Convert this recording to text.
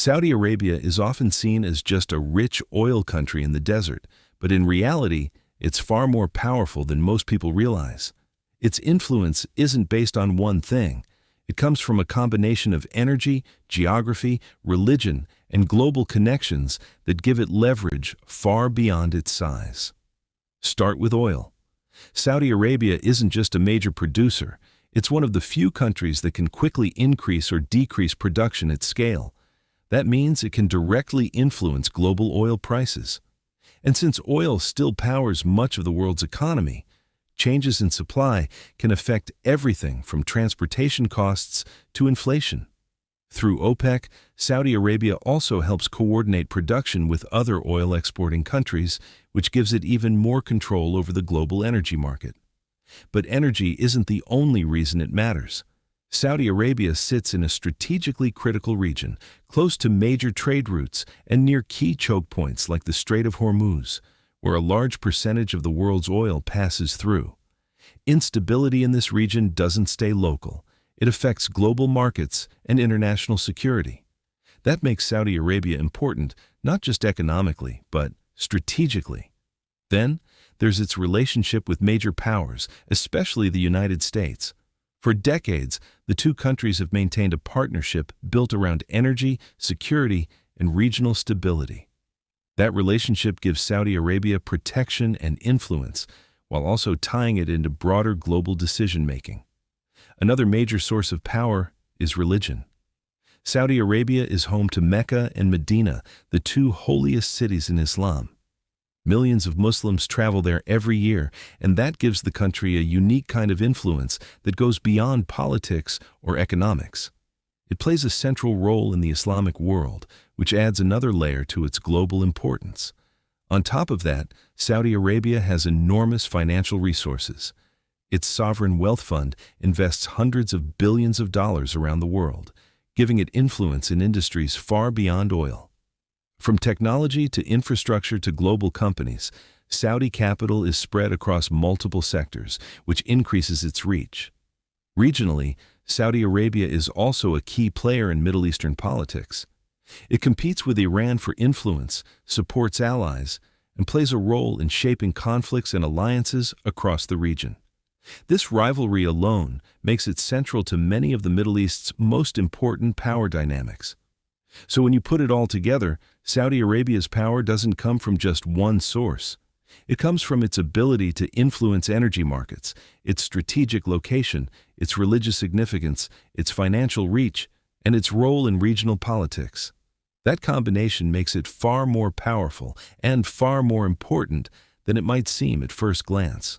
Saudi Arabia is often seen as just a rich oil country in the desert, but in reality, it's far more powerful than most people realize. Its influence isn't based on one thing. It comes from a combination of energy, geography, religion, and global connections that give it leverage far beyond its size. Start with oil. Saudi Arabia isn't just a major producer, it's one of the few countries that can quickly increase or decrease production at scale. That means it can directly influence global oil prices. And since oil still powers much of the world's economy, changes in supply can affect everything from transportation costs to inflation. Through OPEC, Saudi Arabia also helps coordinate production with other oil-exporting countries, which gives it even more control over the global energy market. But energy isn't the only reason it matters. Saudi Arabia sits in a strategically critical region, close to major trade routes and near key choke points like the Strait of Hormuz, where a large percentage of the world's oil passes through. Instability in this region doesn't stay local. It affects global markets and international security. That makes Saudi Arabia important not just economically, but strategically. Then, there's its relationship with major powers, especially the United States. For decades, the two countries have maintained a partnership built around energy, security, and regional stability. That relationship gives Saudi Arabia protection and influence, while also tying it into broader global decision-making. Another major source of power is religion. Saudi Arabia is home to Mecca and Medina, the two holiest cities in Islam. Millions of Muslims travel there every year, and that gives the country a unique kind of influence that goes beyond politics or economics. It plays a central role in the Islamic world, which adds another layer to its global importance. On top of that, Saudi Arabia has enormous financial resources. Its sovereign wealth fund invests hundreds of billions of dollars around the world, giving it influence in industries far beyond oil. From technology to infrastructure to global companies, Saudi capital is spread across multiple sectors, which increases its reach. Regionally, Saudi Arabia is also a key player in Middle Eastern politics. It competes with Iran for influence, supports allies, and plays a role in shaping conflicts and alliances across the region. This rivalry alone makes it central to many of the Middle East's most important power dynamics. So when you put it all together, Saudi Arabia's power doesn't come from just one source. It comes from its ability to influence energy markets, its strategic location, its religious significance, its financial reach, and its role in regional politics. That combination makes it far more powerful and far more important than it might seem at first glance.